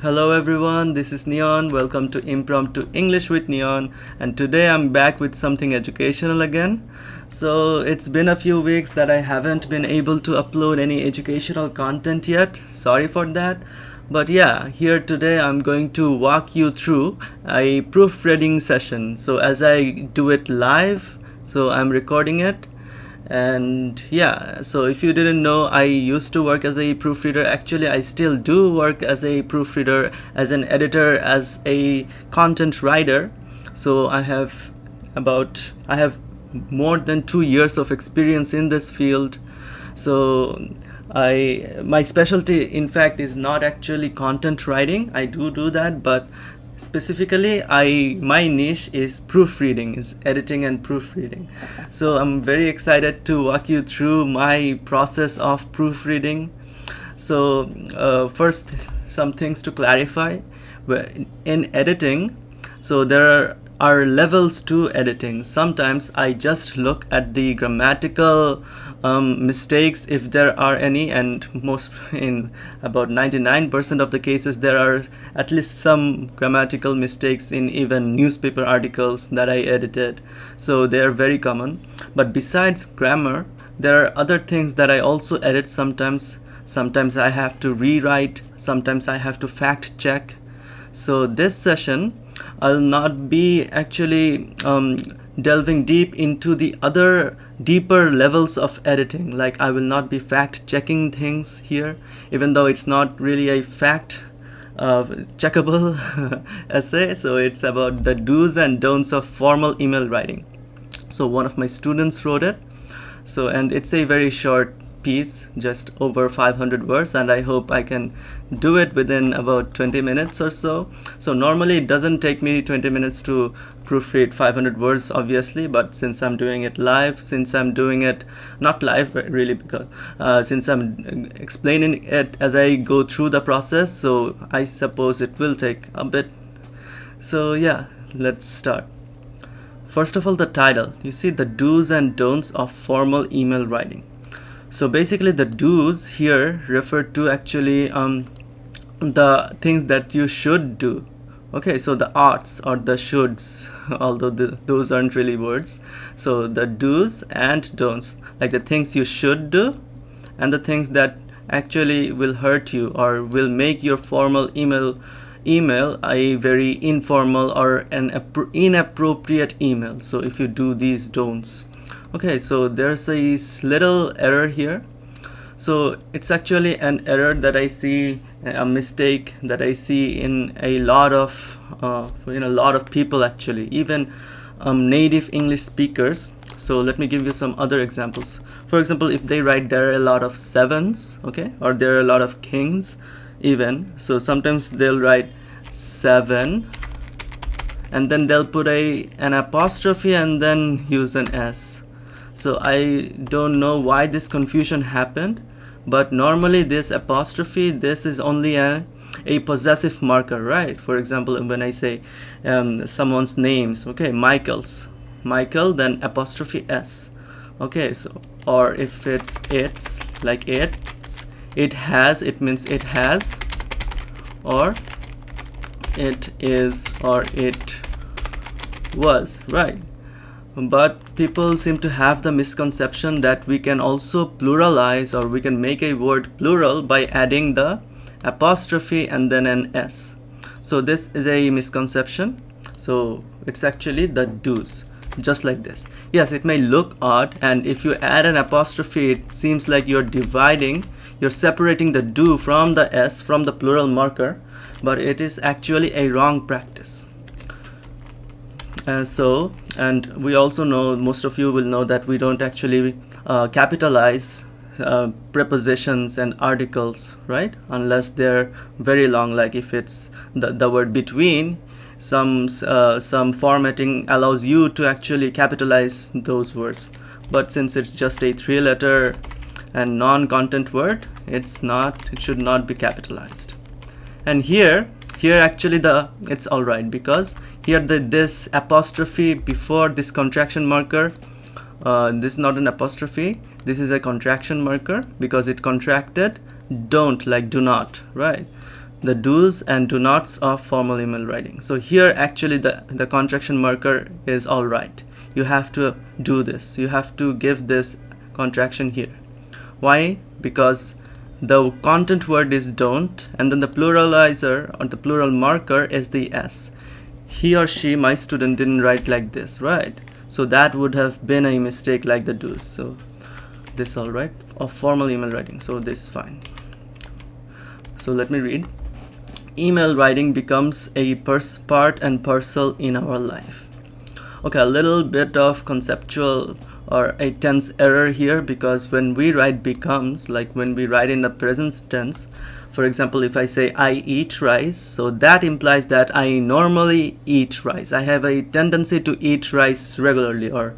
Hello everyone, this is Neon. Welcome to Impromptu English with Neon, and today I'm back with something educational again. So it's been a few weeks that I haven't been able to upload any educational content yet. Sorry for that. But yeah, here today I'm going to walk you through a proofreading session. So as I do it live, so I'm recording it. And yeah, so if you didn't know, I used to work as a proofreader. Actually, I still do work as a proofreader, as an editor, as a content writer. So I have more than 2 years of experience in this field. So my specialty in fact is not actually content writing. I do that, but specifically my niche is proofreading, is editing and proofreading. So I'm very excited to walk you through my process of proofreading. So first, some things to clarify. In editing, so there are levels to editing. Sometimes I just look at the grammatical mistakes, if there are any, and most, in about 99% of the cases, there are at least some grammatical mistakes in even newspaper articles that I edited. So they are very common. But besides grammar, there are other things that I also edit sometimes. Sometimes I have to rewrite, sometimes I have to fact check. So this session, I'll not be actually delving deep into the other deeper levels of editing. Like, I will not be fact checking things here, even though it's not really a fact checkable essay. So it's about the do's and don'ts of formal email writing. So one of my students wrote it. So, and it's a very short piece, just over 500 words, and I hope I can do it within about 20 minutes or so. So normally it doesn't take me 20 minutes to proofread 500 words, obviously, but since I'm doing it live, since I'm doing it not live really, because since I'm explaining it as I go through the process, so I suppose it will take a bit. So yeah, let's start. First of all, the title. You see, the do's and don'ts of formal email writing. So basically the do's here refer to actually the things that you should do. Okay, so the oughts or the shoulds, although those aren't really words. So the do's and don'ts, like the things you should do and the things that actually will hurt you or will make your formal email a very informal or an inappropriate email. So if you do these don'ts. Okay, so there's a little error here. So it's actually an error that I see, a mistake that I see in a lot of people, actually, even native English speakers. So let me give you some other examples. For example, if they write there are a lot of sevens, okay, or there are a lot of kings even, so sometimes they'll write 7 and then they'll put an apostrophe and then use an S. So I don't know why this confusion happened, but normally this apostrophe, this is only a possessive marker, right? For example, when I say someone's names, okay, Michael, then apostrophe S. Okay, so, or if it's like it has, it means it has, or it is, or it was, right? But people seem to have the misconception that we can also pluralize, or we can make a word plural by adding the apostrophe and then an S. So this is a misconception. So it's actually the do's, just like this. Yes, it may look odd, and if you add an apostrophe, it seems like you're separating the do from the S, from the plural marker, but it is actually a wrong practice. And we also know, most of you will know, that we don't actually capitalize prepositions and articles, right, unless they're very long. Like if it's the word between, some formatting allows you to actually capitalize those words, but since it's just a 3-letter and non-content word, it should not be capitalized. And here actually it's all right, because here this apostrophe before this contraction marker, this is not an apostrophe, this is a contraction marker, because it contracted don't, like do not, right? the do's and do nots of formal email writing. So here actually the contraction marker is all right. You have to do this. You have to give this contraction here. Why? Because the content word is don't, and then the pluralizer or the plural marker is the s. He or she, my student, didn't write like this, right? So that would have been a mistake like the do's. So this all right of formal email writing. So this fine. So let me read. Email writing becomes a part and parcel in our life. Okay, a little bit of conceptual or a tense error here, because when we write becomes, like when we write in the present tense, for example, if I say I eat rice, so that implies that I normally eat rice. I have a tendency to eat rice regularly, or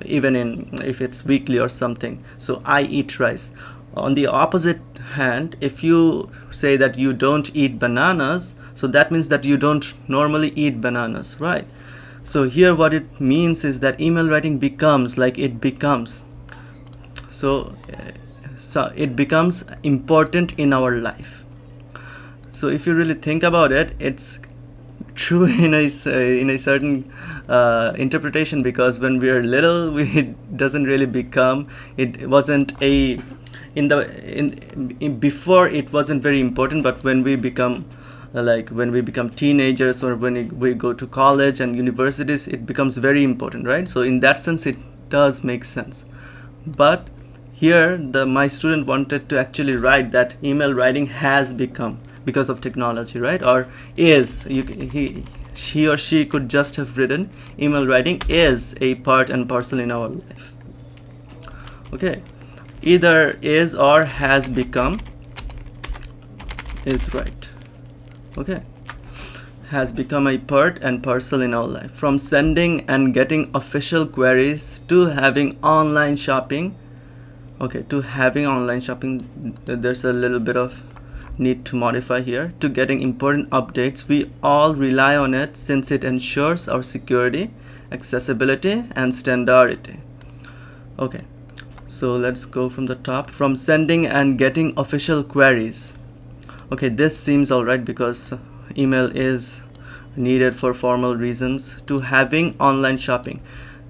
even if it's weekly or something. So I eat rice. On the opposite hand, if you say that you don't eat bananas, so that means that you don't normally eat bananas, right? So here what it means is that email writing becomes, like it becomes. So it becomes important in our life. So if you really think about it, it's true in a certain interpretation, because when we are little, it doesn't really become. It wasn't a before it wasn't very important, but when we become when we become teenagers, or when we go to college and universities, it becomes very important, right? So in that sense it does make sense. But here my student wanted to actually write that email writing has become, because of technology, right? Or is, he or she could just have written email writing is a part and parcel in our life. Okay, either is or has become is right. Okay, has become a part and parcel in our life. From sending and getting official queries to having online shopping. Okay, to having online shopping, there's a little bit of need to modify here. To getting important updates, we all rely on it since it ensures our security, accessibility, and standardity. Okay, so let's go from the top. From sending and getting official queries. Okay, this seems alright because email is needed for formal reasons. To having online shopping.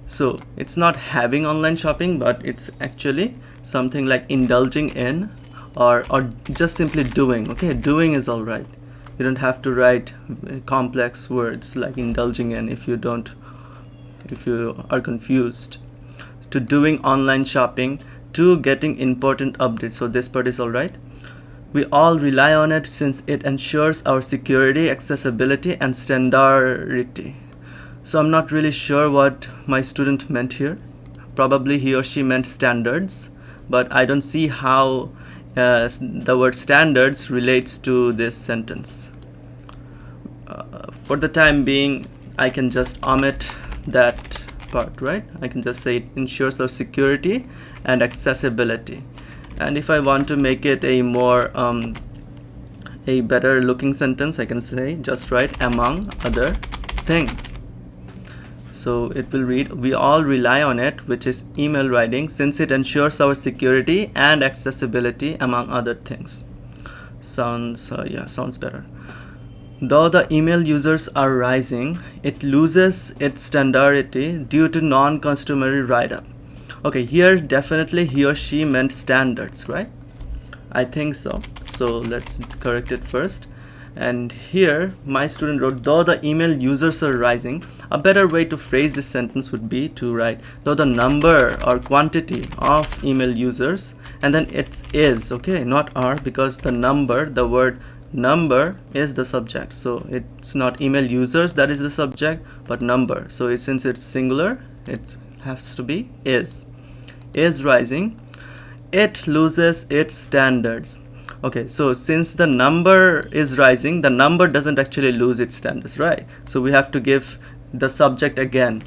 So it's not having online shopping, but it's actually something like indulging in, or just simply doing. Okay, doing is alright. You don't have to write complex words like indulging in if you are confused. To doing online shopping. To getting important updates. So this part is alright. We all rely on it since it ensures our security, accessibility, and standardity. So I'm not really sure what my student meant here. Probably he or she meant standards, but I don't see how the word standards relates to this sentence. For the time being, I can just omit that part, right? I can just say it ensures our security and accessibility. And if I want to make it a more a better looking sentence, I can say just write among other things. So it will read, we all rely on it, which is email writing, since it ensures our security and accessibility among other things. Sounds better. Though the email users are rising, it loses its standardity due to non-customary write-up. Okay, here definitely he or she meant standards, right? I think so. So let's correct it first. And here my student wrote, though the email users are rising. A better way to phrase this sentence would be to write, though the number or quantity of email users, and then it's is, okay, not are, because the word number is the subject. So it's not email users that is the subject, but number. So since it's singular, it has to be is rising. It loses its standards. Okay, so since the number is rising, the number doesn't actually lose its standards, right? So we have to give the subject again.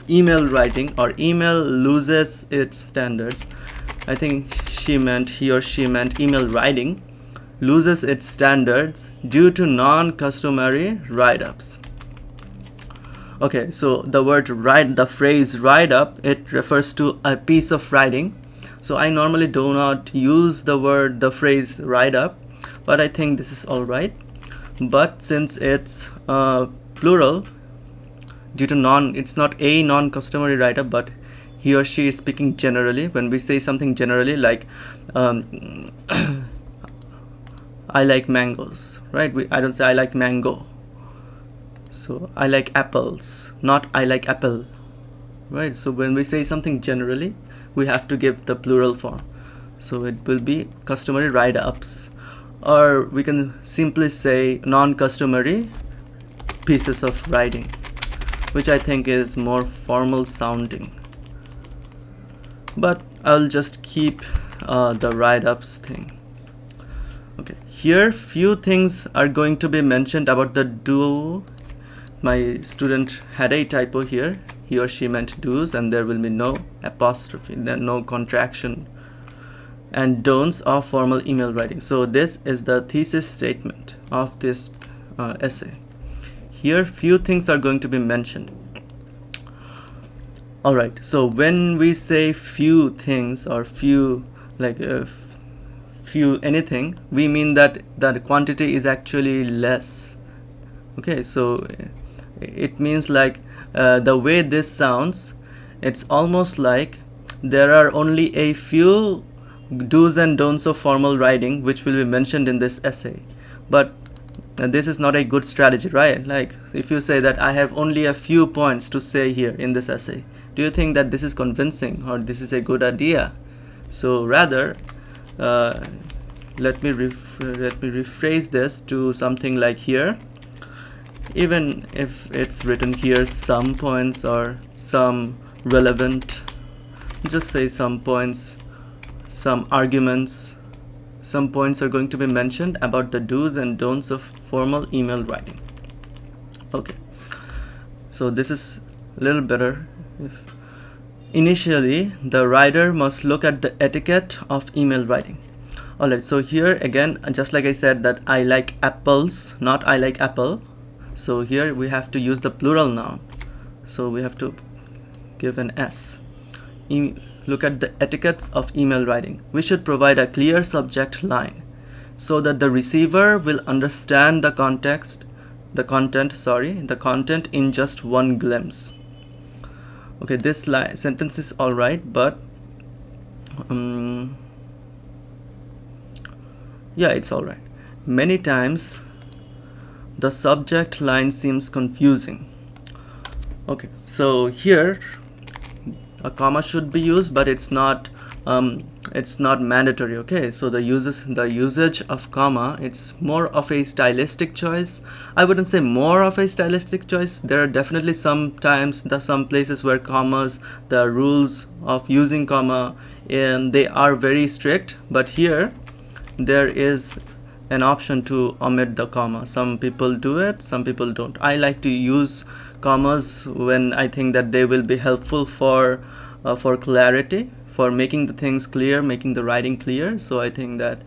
Email writing or email loses its standards. I think he or she meant email writing loses its standards due to non-customary write-ups. Okay, so the phrase write up, it refers to a piece of writing. So I normally do not use the phrase write up, but I think this is all right. But since it's plural, due to it's not a non-customary write-up, but he or she is speaking generally. When we say something generally, like I like mangoes, right? I don't say I like mango. So I like apples, not I like apple, right? So when we say something generally, we have to give the plural form. So it will be customary write-ups, or we can simply say non-customary pieces of writing, which I think is more formal sounding. But I'll just keep the write-ups thing. Okay, here few things are going to be mentioned about the do. My student had a typo here. He or she meant do's, and there will be no apostrophe, no contraction, and don'ts of formal email writing. So this is the thesis statement of this essay. Here few things are going to be mentioned. Alright, so when we say few things or few, like few anything, we mean that the quantity is actually less. Okay, so it means like the way this sounds, it's almost like there are only a few do's and don'ts of formal writing which will be mentioned in this essay. But this is not a good strategy, right? Like if you say that I have only a few points to say here in this essay, do you think that this is convincing or this is a good idea? So rather, let me rephrase this to something like here. Even if it's written here some points or some relevant, just say some points, some arguments, some points are going to be mentioned about the do's and don'ts of formal email writing. Okay, so this is a little better. Initially, the writer must look at the etiquette of email writing. Alright, so here again, just like I said that I like apples, not I like apple. So here we have to use the plural noun. So we have to give an S. Look at the etiquettes of email writing. We should provide a clear subject line so that the receiver will understand the content in just one glimpse. Okay, this sentence is all right, but yeah, it's all right. Many times the subject line seems confusing. Okay, so here a comma should be used, but it's not mandatory. Okay, so the usage of comma, it's more of a stylistic choice. I wouldn't say more of a stylistic choice. There are definitely some places where commas, the rules of using comma, and they are very strict, but here there is an option to omit the comma. Some people do it, some people don't. I like to use commas when I think that they will be helpful for clarity, for making the things clear, making the writing clear. So I think that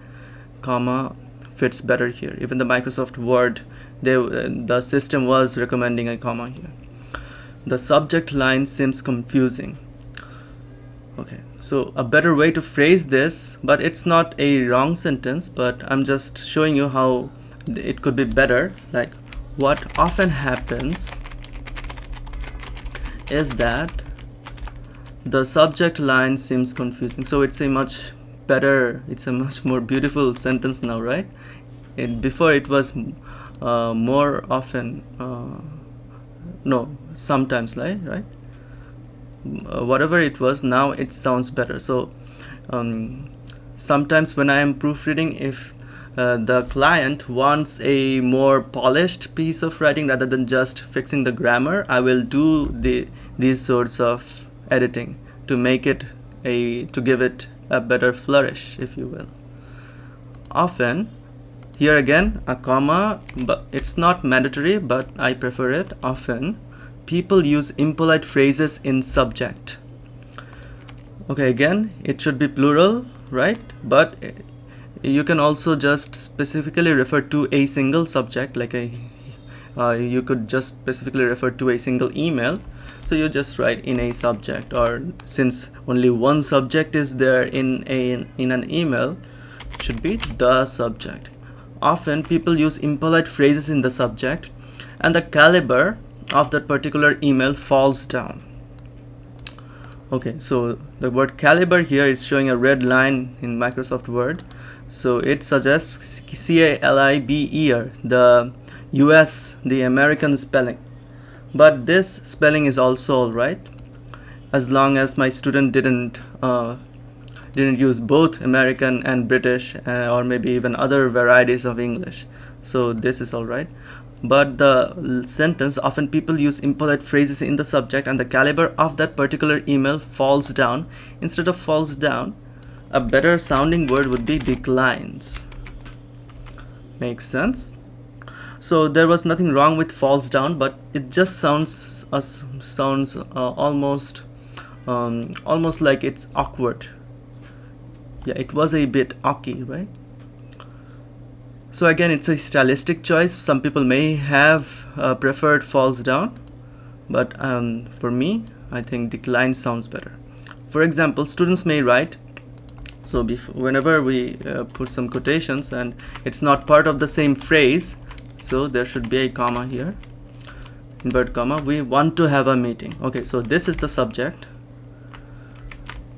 comma fits better here. Even the Microsoft Word, the system was recommending a comma here. The subject line seems confusing. Okay, so a better way to phrase this, but it's not a wrong sentence, but I'm just showing you how it could be better. Like, what often happens is that the subject line seems confusing. So it's a much more beautiful sentence now, right? Before it was more often, no, sometimes, right? Whatever it was, now it sounds better. So sometimes when I am proofreading, if the client wants a more polished piece of writing rather than just fixing the grammar, I will do these sorts of editing to make it to give it a better flourish, if you will. Often, here again a comma, but it's not mandatory, but I prefer it. Often people use impolite phrases in subject. Okay, again it should be plural, right? But you can also just specifically refer to a single subject, like you could just specifically refer to a single email. So you just write in a subject, or since only one subject is there in an email, it should be the subject. often people use impolite phrases in the subject and the caliber of that particular email falls down. Okay, so the word caliber here is showing a red line in Microsoft Word. So it suggests C-A-L-I-B-E-R, the US, the American spelling. But this spelling is also alright, as long as my student didn't use both American and British or maybe even other varieties of English. So this is alright. But the sentence, often people use impolite phrases in the subject and the caliber of that particular email falls down. Instead of falls down, a better sounding word would be declines. Makes sense? So there was nothing wrong with falls down, but it just sounds almost like it's awkward. Yeah, it was a bit awky, right? So again, it's a stylistic choice. Some people may have preferred falls down, but for me, I think decline sounds better. For example, students may write, so whenever we put some quotations and it's not part of the same phrase, so there should be a comma here, invert comma, we want to have a meeting. Okay, so this is the subject.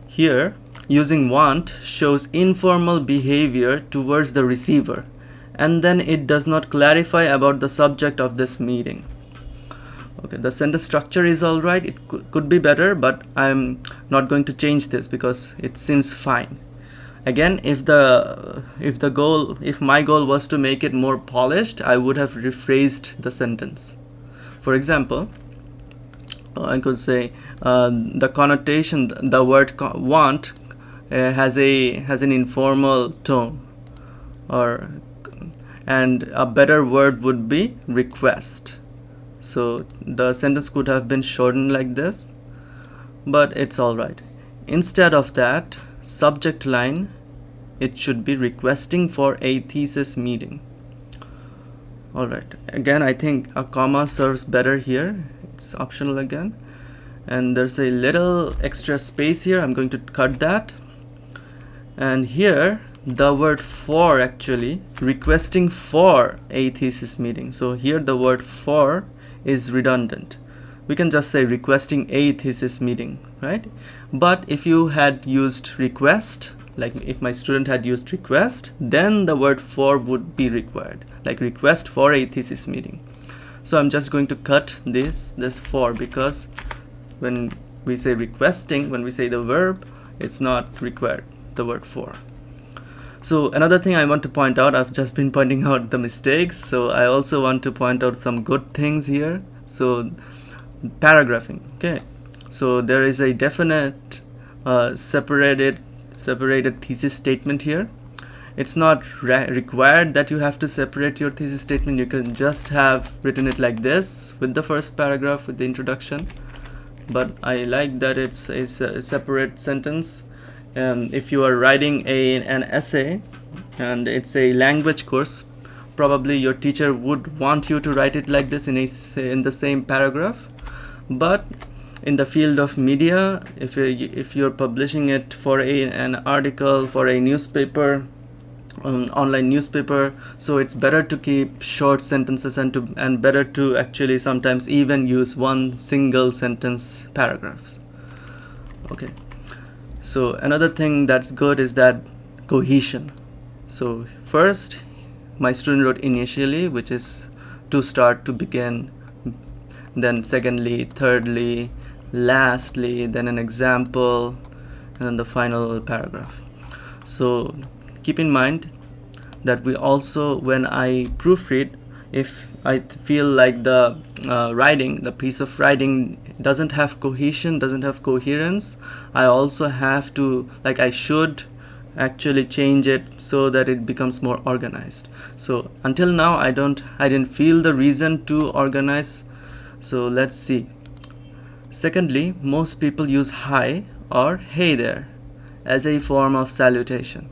Here, using want shows informal behavior towards the receiver, and then it does not clarify about the subject of this meeting. Okay, the sentence structure is alright. It could be better, but I'm not going to change this because it seems fine. Again, if my goal was to make it more polished, I would have rephrased the sentence. For example, I could say the connotation, the word want has an informal tone, and a better word would be request. So the sentence could have been shortened like this, but it's alright. Instead of that subject line, it should be requesting for a thesis meeting. Alright, again, I think a comma serves better here. It's optional again, and there's a little extra space here. I'm going to cut that, and here the word for, actually requesting for a thesis meeting. So here the word for is redundant. We can just say requesting a thesis meeting, right? But if you had used request, like if my student had used request, then the word for would be required, like request for a thesis meeting. So I'm just going to cut this for, because when we say requesting, when we say the verb, it's not required, the word for. So another thing I want to point out, I've just been pointing out the mistakes, so I also want to point out some good things here. So paragraphing, okay, so there is a definite separated thesis statement here. It's not required that you have to separate your thesis statement. You can just have written it like this with the first paragraph with the introduction, but I like that it's a separate sentence. If you are writing an essay and it's a language course, probably your teacher would want you to write it like this in the same paragraph. But in the field of media, if you're publishing it for an article for a newspaper, online newspaper, so it's better to keep short sentences and better to actually sometimes even use one single sentence paragraphs. Okay. So another thing that's good is that cohesion. So first, my student wrote initially, which is to start, to begin, then secondly, thirdly, lastly, then an example, and then the final paragraph. So keep in mind that we also, when I proofread, if I feel like the piece of writing doesn't have cohesion, doesn't have coherence, I also have to, I should actually change it so that it becomes more organized. So until now, I didn't feel the reason to organize. So let's see. Secondly, most people use hi or hey there as a form of salutation.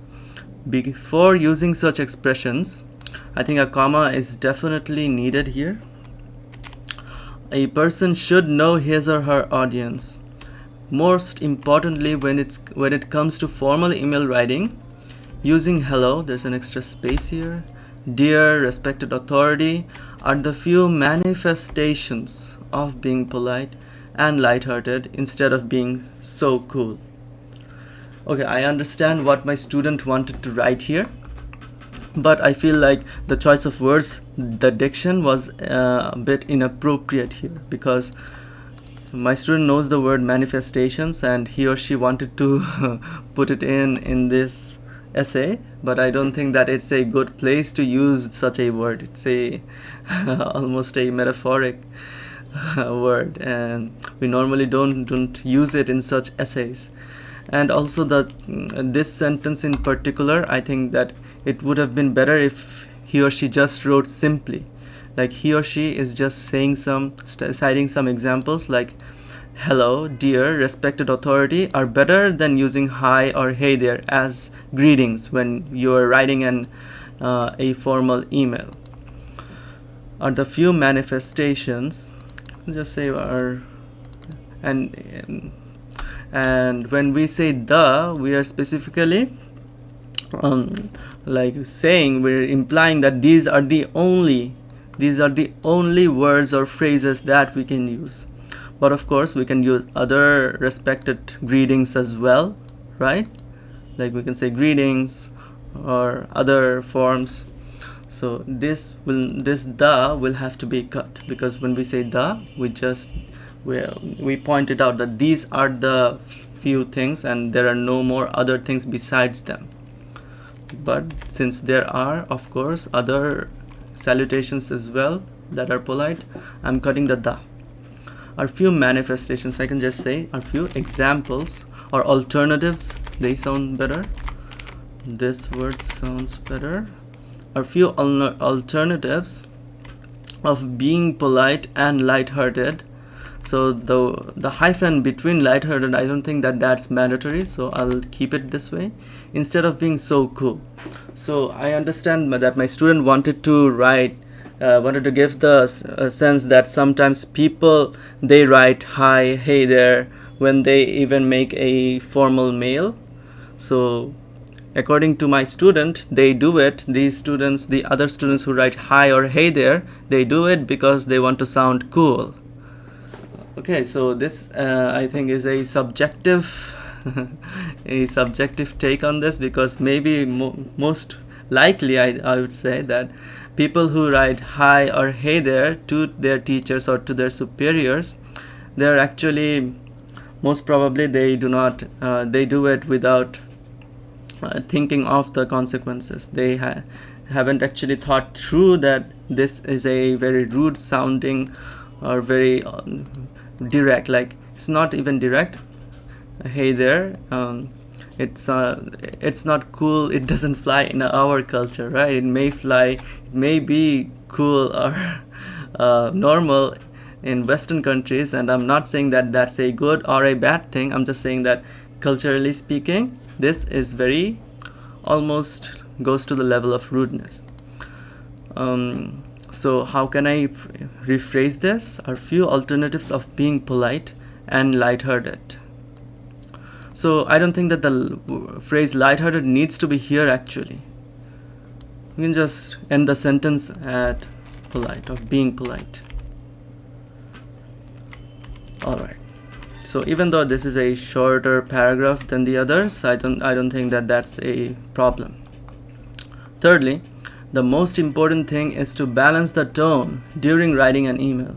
Before using such expressions, I think a comma is definitely needed here. A person should know his or her audience. Most importantly, when it comes to formal email writing, using hello, there's an extra space here, dear, respected authority are the few manifestations of being polite and lighthearted instead of being so cool. Okay, I understand what my student wanted to write here, but I feel like the choice of words, the diction was a bit inappropriate here, because my student knows the word manifestations and he or she wanted to put it in this essay, but I don't think that it's a good place to use such a word. It's a almost a metaphoric word, and we normally don't use it in such essays. And also this sentence in particular, I think that it would have been better if he or she just wrote simply, like he or she is just saying citing some examples like hello, dear, respected authority are better than using hi or hey there as greetings when you are writing a formal email. Are the few manifestations, just say are, and when we say the, we are specifically like saying, we're implying that these are the only words or phrases that we can use. But of course we can use other respected greetings as well, right? Like we can say greetings or other forms. So this the will have to be cut, because when we say the, we pointed out that these are the few things and there are no more other things besides them. But since there are, of course, other salutations as well that are polite, I'm cutting the. Are few manifestations, I can just say are few examples or alternatives, they sound better. This word sounds better. Are few alternatives of being polite and lighthearted. So the hyphen between lighthearted, I don't think that that's mandatory, so I'll keep it this way, instead of being so cool. So I understand that my student wanted to give the sense that sometimes people, they write hi, hey there when they even make a formal mail. So according to my student, they do it, the other students who write hi or hey there, they do it because they want to sound cool. Okay, so this I think is a subjective take on this, because maybe most likely I would say that people who write hi or hey there to their teachers or to their superiors, they're actually, most probably they do it without thinking of the consequences. They haven't actually thought through that this is a very rude sounding or very direct, like it's not even direct. Hey there, it's not cool, it doesn't fly in our culture, right? It may be cool or normal in Western countries, and I'm not saying that that's a good or a bad thing. I'm just saying that culturally speaking, this is very, almost goes to the level of rudeness. So how can I rephrase this? Are few alternatives of being polite and lighthearted. So I don't think that the phrase lighthearted needs to be here actually. You can just end the sentence at polite, of being polite. Alright. So even though this is a shorter paragraph than the others, I don't think that that's a problem. Thirdly, the most important thing is to balance the tone during writing an email.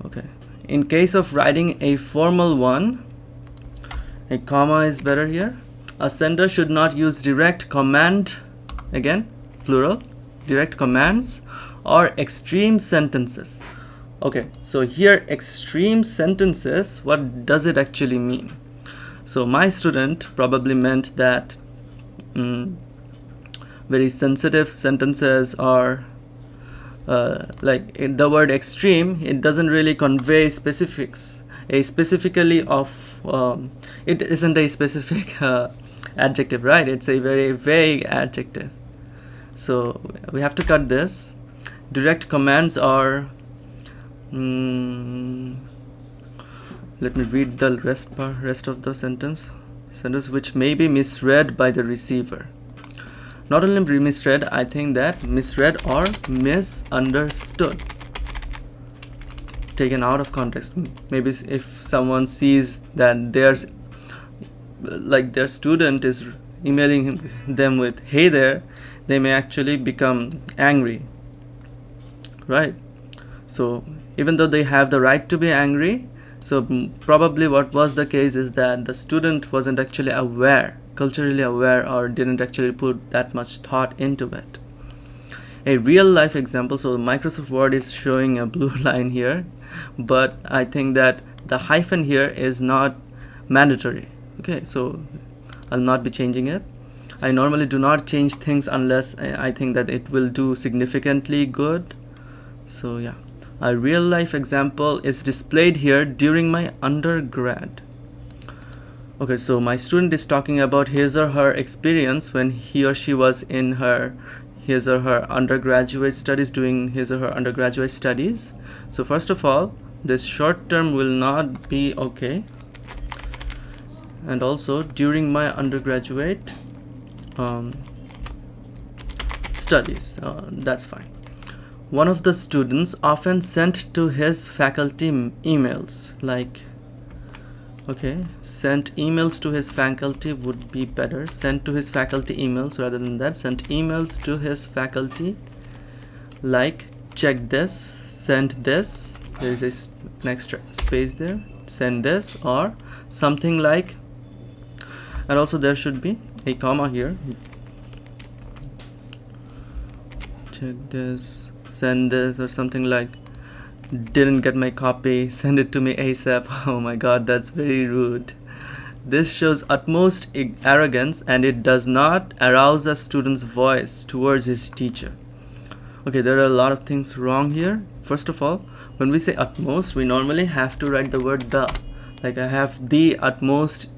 Okay. In case of writing a formal one, a comma is better here. A sender should not use direct command, again, plural, direct commands or extreme sentences. Okay, so here extreme sentences, what does it actually mean? So my student probably meant that very sensitive sentences are like in the word extreme, it doesn't really convey specifics. Specifically of it isn't a specific adjective, right? It's a very vague adjective. So we have to cut this. Direct commands are let me read the rest of the sentence which may be misread by the receiver. not only misread, I think that misread or misunderstood, taken out of context. Maybe if someone sees that their student is emailing them with "Hey there," they may actually become angry, right? So even though they have the right to be angry, so probably what was the case is that the student wasn't actually culturally aware, or didn't actually put that much thought into it. A real life example, so Microsoft Word is showing a blue line here, but I think that the hyphen here is not mandatory. Okay, so I'll not be changing it. I normally do not change things unless I think that it will do significantly good. So yeah, a real life example is displayed here during my undergrad. Okay, so my student is talking about his or her experience when he or she was in his or her undergraduate studies, doing his or her undergraduate studies. So first of all, this short term will not be okay. And also during my undergraduate studies, that's fine. One of the students often sent to his faculty emails, like, okay, sent emails to his faculty would be better. Sent to his faculty emails rather than that. Sent emails to his faculty like, check this, send this, there is an extra space there, send this, or something like, and also there should be a comma here, check this, send this, or something like, didn't get my copy, send it to me ASAP. Oh my god, that's very rude. This shows utmost arrogance, and it does not arouse a student's voice towards his teacher. Okay, there are a lot of things wrong here. First of all, when we say utmost, we normally have to write the word the, like I have the utmost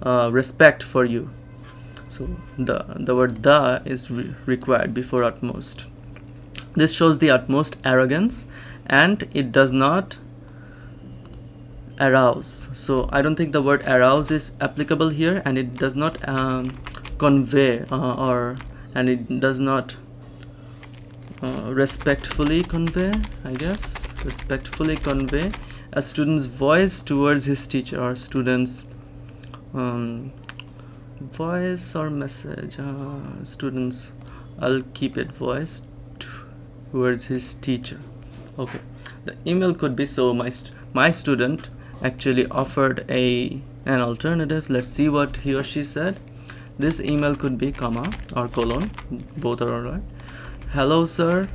respect for you. So the word the is required before utmost. This shows the utmost arrogance, and it does not arouse. So I don't think the word arouse is applicable here, and it does not convey and it does not respectfully convey, I guess, respectfully convey a student's voice towards his teacher, or student's voice or message, students, I'll keep it voice towards his teacher. Okay, the email could be, so my student actually offered an alternative. Let's see what he or she said. This email could be comma or colon, both are alright. Hello sir,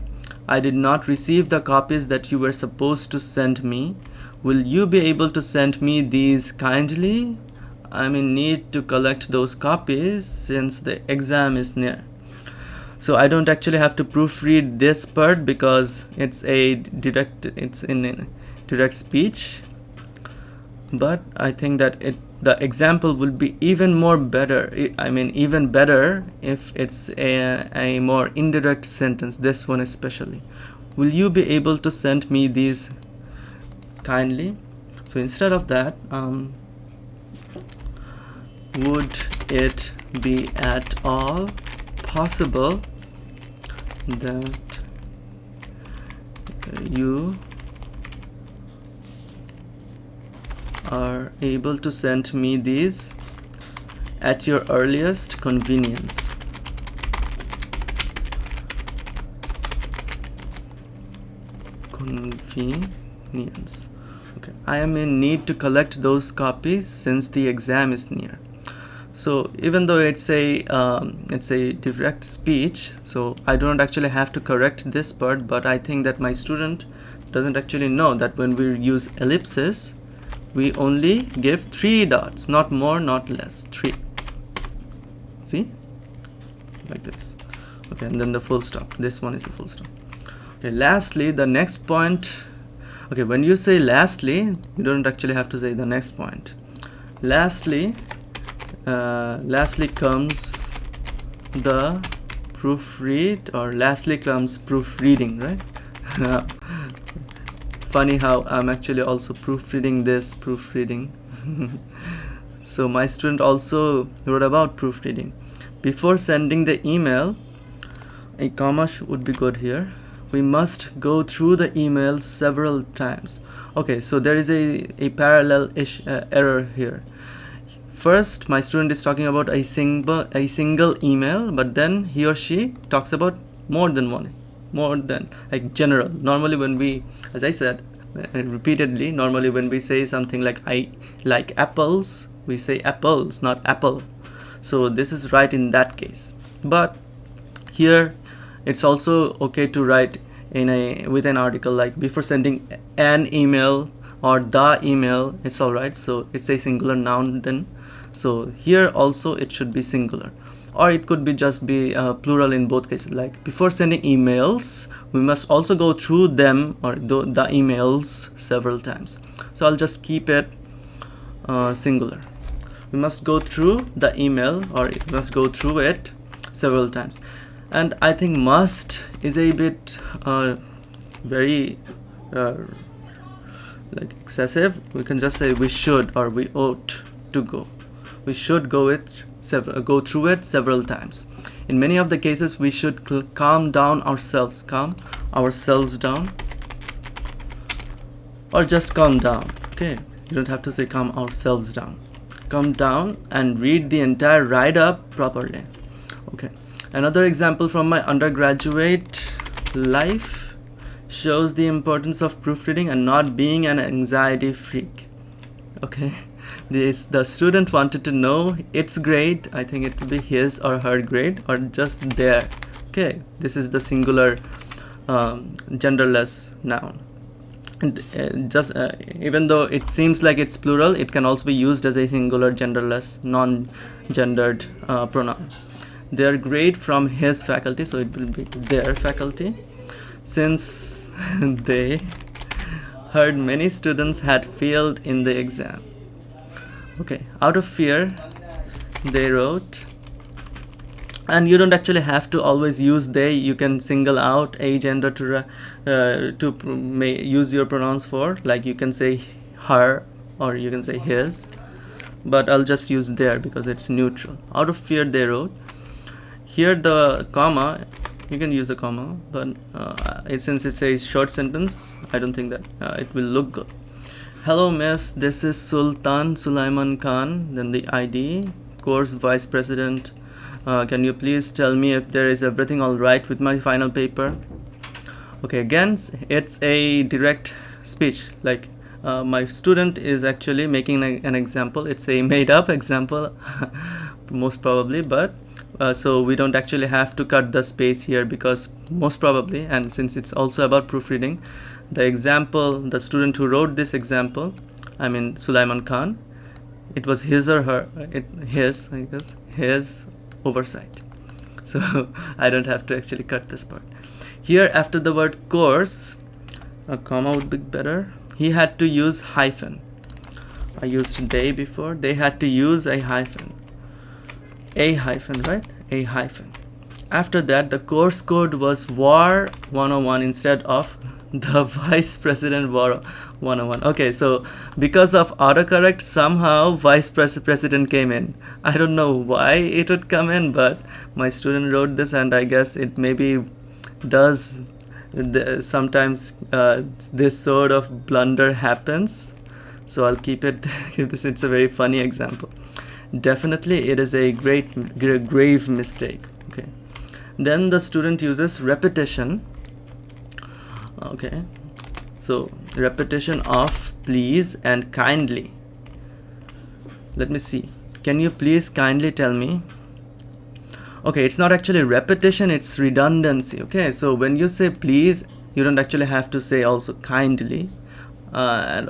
I did not receive the copies that you were supposed to send me. Will you be able to send me these kindly? I'm in need to collect those copies since the exam is near. So I don't actually have to proofread this part because it's in direct speech, but I think that the example will be even better if it's a more indirect sentence, this one especially. Will you be able to send me these kindly? So instead of that, would it be at all possible that you are able to send me these at your earliest convenience? Okay, I am in need to collect those copies since the exam is near. So even though it's a direct speech, so I don't actually have to correct this part, but I think that my student doesn't actually know that when we use ellipses, we only give 3 dots, not more, not less, 3. See, like this. Okay, and then the full stop. This one is the full stop. Okay, lastly, the next point. Okay, when you say lastly, you don't actually have to say the next point. Lastly comes the proofread, or lastly comes proofreading, right? Funny how I'm actually also proofreading this proofreading. So my student also wrote about proofreading. Before sending the email, a comma would be good here. We must go through the email several times. Okay, so there is a parallel error here. First, my student is talking about a single email, but then he or she talks about more than one, more than, like, general. Normally when we, as I said repeatedly, normally when we say something like I like apples, we say apples, not apple. So this is right in that case. But here it's also okay to write with an article, like before sending an email or the email, it's all right. So it's a singular noun then. So here also it should be singular, or it could be just be plural in both cases. Like before sending emails, we must also go through them or the emails several times. So I'll just keep it singular. We must go through the email, or it must go through it several times. And I think must is a bit very like excessive. We can just say we should or we ought to go. We should go through it several times. In many of the cases, we should calm ourselves down, or just calm down. Okay, you don't have to say calm ourselves down. Calm down and read the entire write-up properly. Okay, another example from my undergraduate life shows the importance of proofreading and not being an anxiety freak. Okay, the student wanted to know its grade. I think it would be his or her grade, or just their. Okay, this is the singular genderless noun. And even though it seems like it's plural, it can also be used as a singular genderless non-gendered pronoun. Their grade from his faculty, so it will be their faculty, since they heard many students had failed in the exam. Okay, out of fear they wrote, and you don't actually have to always use they. You can single out a gender to use your pronouns for, like you can say her or you can say his, but I'll just use their because it's neutral. Out of fear they wrote. Here the comma, you can use a comma, but since it's a short sentence, I don't think that it will look good. Hello miss, this is Sultan Sulaiman Khan, then the ID, course vice president. Can you please tell me if there is everything all right with my final paper? Okay, again it's a direct speech, like my student is actually making an example. It's a made up example most probably, but so we don't actually have to cut the space here, because most probably, and since it's also about proofreading, the example, the student who wrote this example, I mean Sulaiman Khan, it was his or her, his oversight. So I don't have to actually cut this part. Here after the word course, a comma would be better. He had to use hyphen. I used they before. They had to use a hyphen. A hyphen, right? A hyphen. After that, the course code was WAR 101 instead of the Vice President WAR 101. Okay, so because of autocorrect, somehow Vice President came in. I don't know why it would come in, but my student wrote this, and I guess it maybe does. Sometimes this sort of blunder happens. So I'll keep it. It's a very funny example. Definitely, it is a grave mistake. Okay. Then the student uses repetition. Okay, so repetition of please and kindly. Let me see. Can you please kindly tell me? Okay, it's not actually repetition, it's redundancy. Okay, so when you say please, you don't actually have to say also kindly. And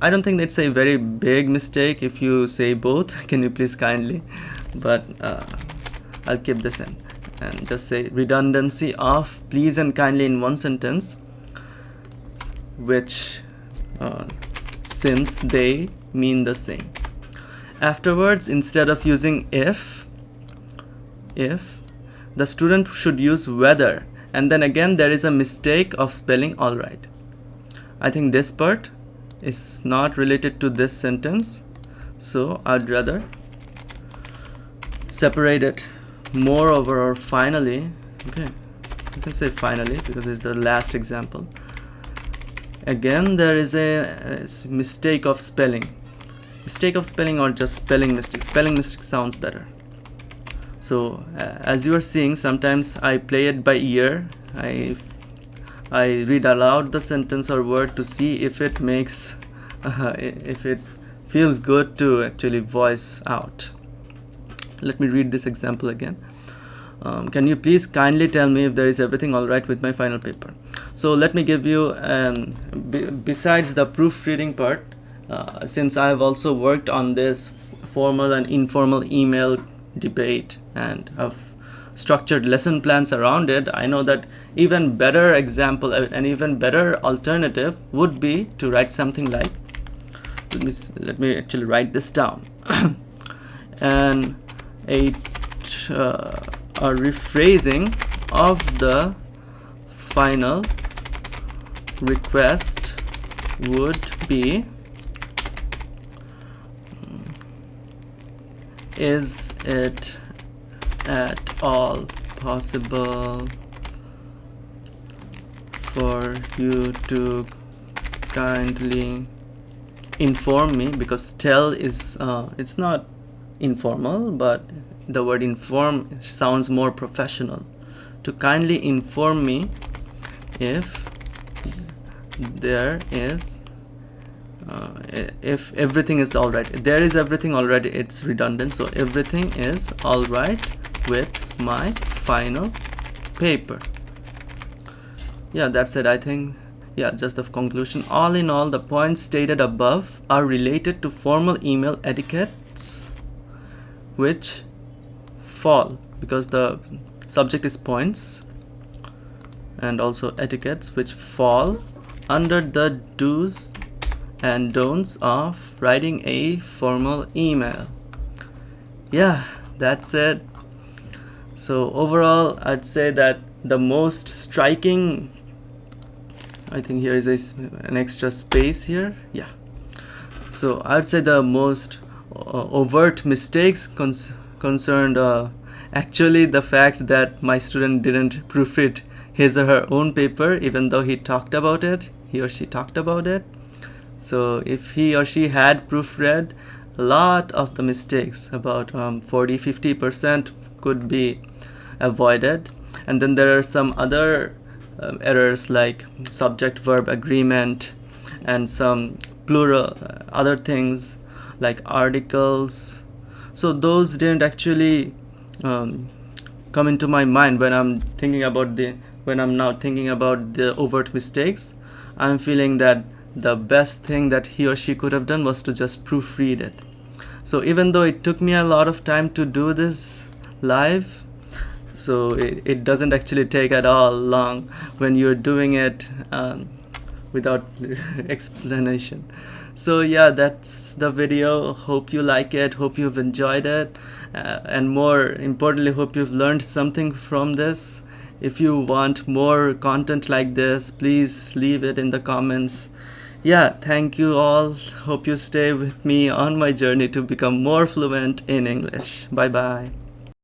I don't think it's a very big mistake if you say both. Can you please kindly? But I'll keep this in and just say redundancy of please and kindly in one sentence, which since they mean the same. Afterwards, instead of using if, the student should use whether, and then again there is a mistake of spelling all right. I think this part is not related to this sentence, so I'd rather separate it. Moreover or finally, okay, you can say finally, because it's the last example. Again, there is a mistake of spelling. Mistake of spelling or just spelling mistake. Spelling mistake sounds better. So as you are seeing, sometimes I play it by ear. I read aloud the sentence or word to see if it makes, if it feels good to actually voice out. Let me read this example again. Can you please kindly tell me if there is everything all right with my final paper? So let me give you, besides the proofreading part, since I have also worked on this formal and informal email debate and have structured lesson plans around it, I know that even better example and even better alternative would be to write something like, let me actually write this down. And a rephrasing of the final request would be, is it at all possible for you to kindly inform me? Because tell is it's not informal, but the word inform sounds more professional. To kindly inform me if there is if everything is all right. There is everything already, it's redundant, so everything is all right with my final paper. Yeah, that's it. I think, yeah, just the conclusion. All in all, the points stated above are related to formal email etiquettes which fall, because the subject is points, and also etiquettes which fall under the do's and don'ts of writing a formal email. Yeah, that's it. So overall, I'd say that the most striking, I think here is an extra space here. Yeah. So I'd say the most overt mistakes concerned actually the fact that my student didn't proofread his or her own paper, even though he talked about it, he or she talked about it. So if he or she had proofread, a lot of the mistakes, about 40-50% could be avoided. And then there are some other errors like subject verb agreement and some plural other things like articles. So those didn't actually come into my mind when I'm now thinking about the overt mistakes. I'm feeling that the best thing that he or she could have done was to just proofread it. So even though it took me a lot of time to do this live, so it doesn't actually take at all long when you're doing it without explanation. So yeah, that's the video. Hope you like it, hope you've enjoyed it, and more importantly, hope you've learned something from this. If you want more content like this, please leave it in the comments. Yeah, thank you all. Hope you stay with me on my journey to become more fluent in English. Bye bye.